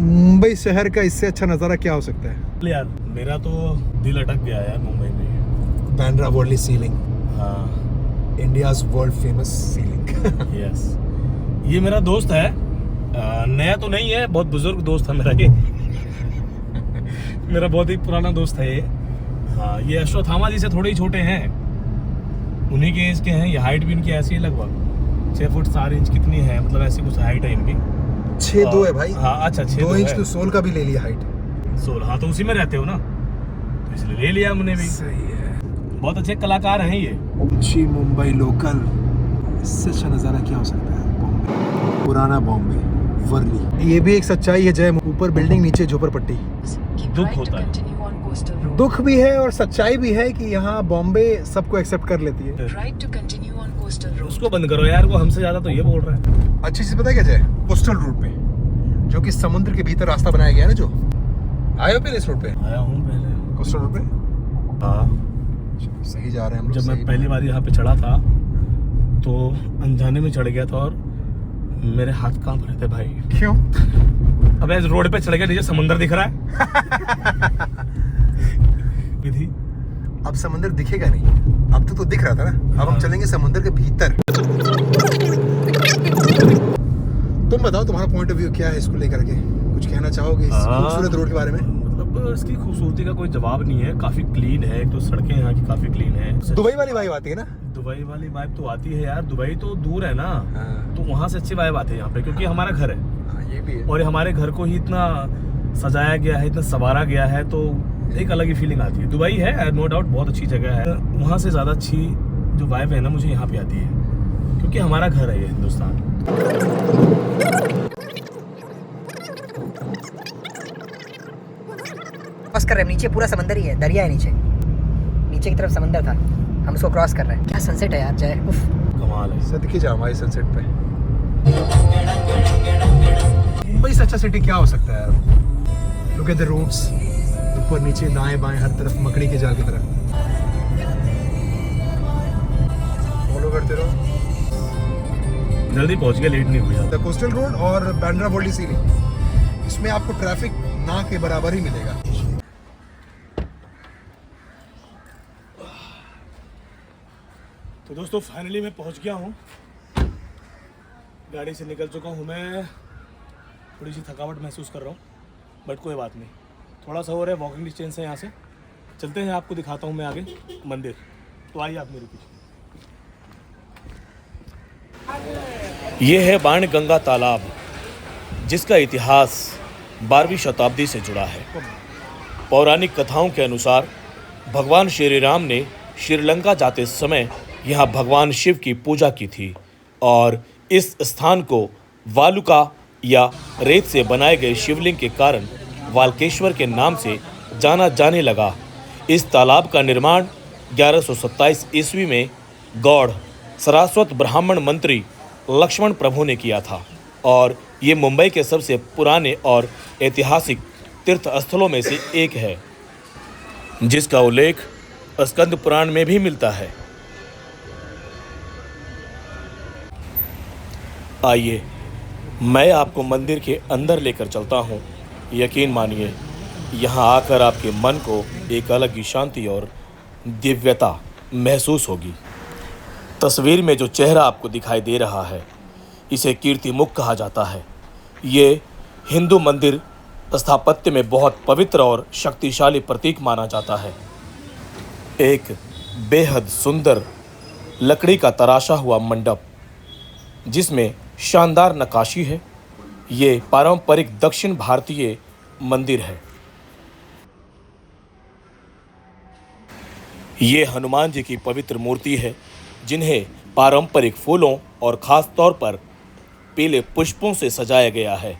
मुंबई शहर का इससे अच्छा नज़ारा क्या हो सकता है यार? मेरा तो दिल अटक गया यार मुंबई में। बांद्रा वर्ली सीलिंग, हाँ, India's world famous ceiling. Yes. ये मेरा दोस्त है, नया तो नहीं है, बहुत बुजुर्ग दोस्त है मेरा ये। मेरा बहुत ही पुराना दोस्त है ये। हाँ, ये अश्वत्थामा जी से थोड़े ही छोटे हैं, उन्हीं के एज के हैं। ये हाइट भी इनकी ऐसी है, लगभग 6 फुट 4 इंच कितनी है, मतलब ऐसी कुछ हाइट है इनकी। 6'2" है भाई। हाँ अच्छा, 2 इंच तो सोल का भी ले लिया हाइट। सोल, हाँ, तो उसी में रहते हो ना, तो इसलिए ले लिया हमने भी। सही है। बहुत अच्छे कलाकार हैं ये। ऊंची मुंबई लोकल, इससे अच्छा नज़ारा क्या हो सकता है? बॉम्बे, पुराना बॉम्बे, वर्ली। ये भी एक सच्चाई है जय, ऊपर बिल्डिंग नीचे झोपड़पट्टी। दुख होता है, दुख भी है और सच्चाई भी है कि यहाँ बॉम्बे सबको एक्सेप्ट कर लेती है। उसको बंद करो यार, वो हमसे ज्यादा तो ये बोल रहा है। अच्छी चीज पता है क्या जय? कोस्टल रूट पे, जो कि समुद्र के भीतर रास्ता बनाया गया है ना, जो आए हो पहले इस रूट पे? आया हूँ पहले कोस्टल रूट पे। हाँ, सही जा रहे हैं हम लोग। जब मैं पहली बार यहाँ पे चढ़ा था तो अनजाने में चढ़ गया था और मेरे हाथ कांप रहे थे भाई। क्यों? अब ऐसे रोड पे चढ़ गया, नीचे समुंदर दिख रहा है। विधि, अब समुंदर दिखेगा नहीं, अब तो दिख रहा था ना, अब हम चलेंगे समुंदर के भीतर। तुम बताओ तुम्हारा पॉइंट ऑफ व्यू क्या है इसको लेकर के? कुछ कहना चाहोगे इस खूबसूरत रोड के बारे में? मतलब इसकी खूबसूरती का कोई जवाब नहीं है। काफी क्लीन है, एक तो सड़कें यहाँ की काफी क्लीन है। दुबई वाली वाइब आती है ना? दुबई वाली वाइब तो आती है यार, दुबई तो दूर है ना। हाँ। तो वहाँ से अच्छी वाइब आती है यहाँ पे, क्योंकि हमारा घर है। हाँ, ये भी है। और हमारे घर को ही इतना सजाया गया है, इतना संवारा गया है, तो एक अलग ही फीलिंग आती है। दुबई है नो डाउट बहुत अच्छी जगह है, वहाँ से ज़्यादा अच्छी जो वाइब है ना मुझे यहाँ पे आती है, क्योंकि हमारा घर है ये हिंदुस्तान। क्रॉस कर रहे हैं, नीचे पूरा समंदर ही है, दरिया है नीचे, नीचे की तरफ समंदर था, हम उसको क्रॉस कर रहे हैं। क्या सनसेट है यार जय, उफ कमाल है। सदके जाओ हमारे सनसेट पे। मुंबई से अच्छा सिटी क्या हो सकता है यार? लुक एट द रोड्स, ऊपर नीचे दाएं बाएं हर तरफ मकड़ी के जाल की तरह। फॉलो करते रहो। जल्दी पहुँच गया, लेट नहीं हुआ। द कोस्टल रोड और बांद्रा वर्ली सीलिंग, इसमें आपको ट्रैफिक ना के बराबर ही मिलेगा। तो दोस्तों फाइनली मैं पहुंच गया हूं, गाड़ी से निकल चुका हूं मैं। थोड़ी सी थकावट महसूस कर रहा हूं, बट कोई बात नहीं, थोड़ा सा और है, वॉकिंग डिस्टेंस है यहाँ से। चलते हैं, आपको दिखाता हूं मैं आगे मंदिर। तो आइए आप मेरे पीछे। ये है बाणगंगा तालाब, जिसका इतिहास 12वीं शताब्दी से जुड़ा है। पौराणिक कथाओं के अनुसार भगवान श्री राम ने श्रीलंका जाते समय यहाँ भगवान शिव की पूजा की थी और इस स्थान को वालुका या रेत से बनाए गए शिवलिंग के कारण वालकेश्वर के नाम से जाना जाने लगा। इस तालाब का निर्माण 1127 ईस्वी में गौड़ सारस्वत ब्राह्मण मंत्री लक्ष्मण प्रभु ने किया था और ये मुंबई के सबसे पुराने और ऐतिहासिक तीर्थ स्थलों में से एक है, जिसका उल्लेख स्कंद पुराण में भी मिलता है। आइए मैं आपको मंदिर के अंदर लेकर चलता हूँ। यकीन मानिए, यहाँ आकर आपके मन को एक अलग ही शांति और दिव्यता महसूस होगी। तस्वीर में जो चेहरा आपको दिखाई दे रहा है, इसे कीर्ति मुख कहा जाता है। ये हिंदू मंदिर स्थापत्य में बहुत पवित्र और शक्तिशाली प्रतीक माना जाता है। एक बेहद सुंदर लकड़ी का तराशा हुआ मंडप, जिसमें शानदार नक्काशी है। ये पारंपरिक दक्षिण भारतीय मंदिर है। ये हनुमान जी की पवित्र मूर्ति है, जिन्हें पारंपरिक फूलों और खास तौर पर पीले पुष्पों से सजाया गया है।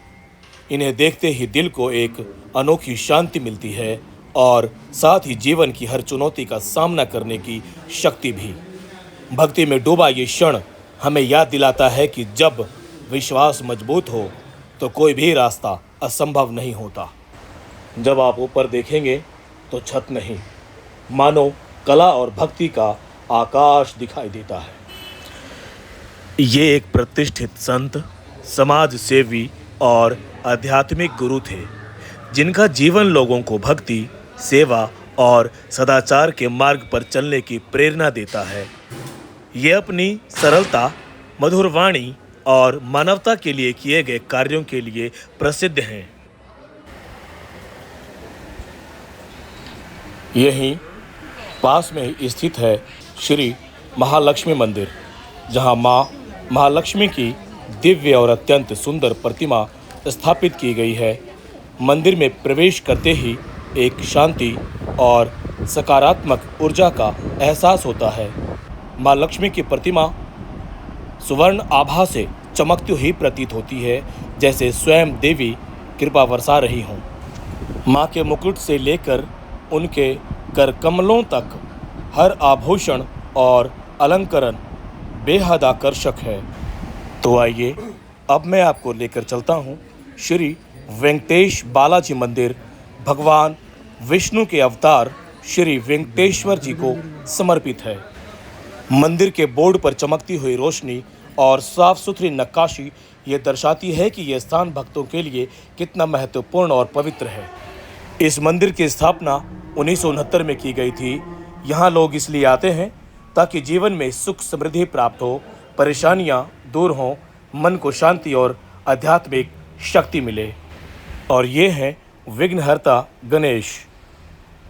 इन्हें देखते ही दिल को एक अनोखी शांति मिलती है और साथ ही जीवन की हर चुनौती का सामना करने की शक्ति भी। भक्ति में डूबा ये क्षण हमें याद दिलाता है कि जब विश्वास मजबूत हो तो कोई भी रास्ता असंभव नहीं होता। जब आप ऊपर देखेंगे तो छत नहीं, मानो कला और भक्ति का आकाश दिखाई देता है। ये एक प्रतिष्ठित संत, समाज सेवी और आध्यात्मिक गुरु थे, जिनका जीवन लोगों को भक्ति, सेवा और सदाचार के मार्ग पर चलने की प्रेरणा देता है। ये अपनी सरलता, मधुर वाणी और मानवता के लिए किए गए कार्यों के लिए प्रसिद्ध हैं। यहीं पास में ही स्थित है श्री महालक्ष्मी मंदिर, जहां माँ महालक्ष्मी की दिव्य और अत्यंत सुंदर प्रतिमा स्थापित की गई है। मंदिर में प्रवेश करते ही एक शांति और सकारात्मक ऊर्जा का एहसास होता है। माँ लक्ष्मी की प्रतिमा सुवर्ण आभा से चमकती हुई प्रतीत होती है, जैसे स्वयं देवी कृपा बरसा रही हों। माँ के मुकुट से लेकर उनके कर कमलों तक हर आभूषण और अलंकरण बेहद आकर्षक है। तो आइए अब मैं आपको लेकर चलता हूँ श्री वेंकटेश बालाजी मंदिर, भगवान विष्णु के अवतार श्री वेंकटेश्वर जी को समर्पित है। मंदिर के बोर्ड पर चमकती हुई रोशनी और साफ सुथरी नक्काशी ये दर्शाती है कि यह स्थान भक्तों के लिए कितना महत्वपूर्ण और पवित्र है। इस मंदिर की स्थापना 1969 में की गई थी। यहाँ लोग इसलिए आते हैं ताकि जीवन में सुख समृद्धि प्राप्त हो, परेशानियाँ दूर हों, मन को शांति और आध्यात्मिक शक्ति मिले। और ये हैं विघ्नहर्ता गणेश।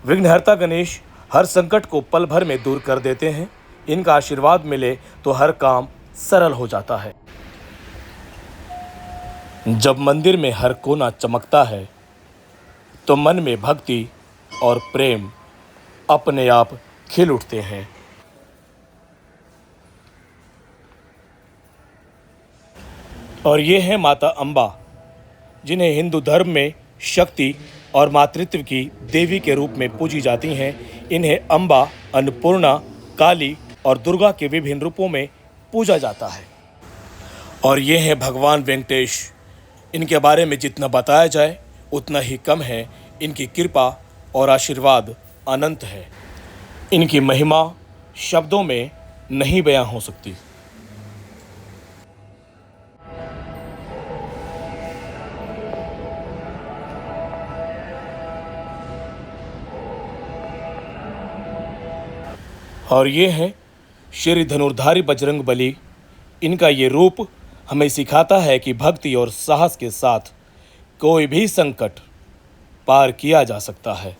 विघ्नहर्ता गणेश हर संकट को पल भर में दूर कर देते हैं। इनका आशीर्वाद मिले तो हर काम सरल हो जाता है। जब मंदिर में हर कोना चमकता है तो मन में भक्ति और प्रेम अपने आप खिल उठते हैं। और ये हैं माता अम्बा, जिन्हें हिंदू धर्म में शक्ति और मातृत्व की देवी के रूप में पूजी जाती हैं। इन्हें अम्बा, अन्नपूर्णा, काली और दुर्गा के विभिन्न रूपों में पूजा जाता है। और ये हैं भगवान वेंकटेश। इनके बारे में जितना बताया जाए उतना ही कम है। इनकी कृपा और आशीर्वाद अनंत है। इनकी महिमा शब्दों में नहीं बयां हो सकती। और ये हैं श्री धनुर्धारी बजरंग बली। इनका ये रूप हमें सिखाता है कि भक्ति और साहस के साथ कोई भी संकट पार किया जा सकता है।